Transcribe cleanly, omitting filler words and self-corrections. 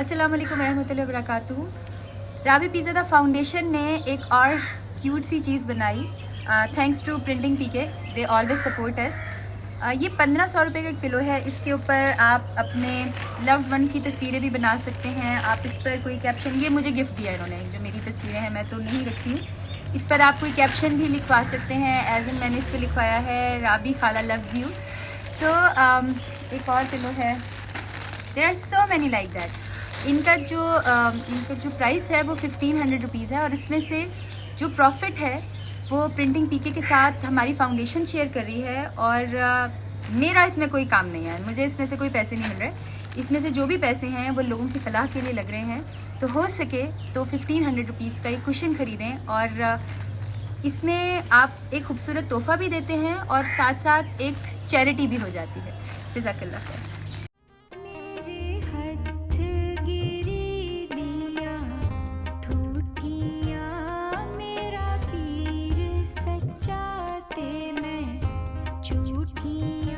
अस्सलाम वालेकुम रहमतुल्लाहि व बरकातुहू। राबी पिज़्ज़ा द फाउंडेशन ने एक और क्यूट सी चीज़ बनाई thanks to printing PK, they always support us. ये 1500 रुपये का एक पिलो है। इसके ऊपर आप अपने लव्ड वन की तस्वीरें भी बना सकते हैं। आप इस पर कोई कैप्शन, ये मुझे गिफ्ट दिया इन्होंने, जो मेरी तस्वीरें हैं मैं तो नहीं रखती हूँ। इस पर आप कोई कैप्शन भी लिखवा सकते हैं। एज इन मैंने इस पर लिखवाया है राबी खाला लव्स यू। सो एक और पिलो है, there are so many like that. इनका जो प्राइस है वो 1500 रुपीज़ है और इसमें से जो प्रॉफिट है वो प्रिंटिंग पीके के साथ हमारी फाउंडेशन शेयर कर रही है। और मेरा इसमें कोई काम नहीं है, मुझे इसमें से कोई पैसे नहीं मिल रहे। इसमें से जो भी पैसे हैं वो लोगों की फलाह के लिए लग रहे हैं। तो हो सके तो 1500 रुपीज़ का एक कुशन ख़रीदें और इसमें आप एक खूबसूरत तोहफ़ा भी देते हैं और साथ साथ एक चैरिटी भी हो जाती है। जज़ाकल्लाह खैर। सच्चा ते मैं झूठी।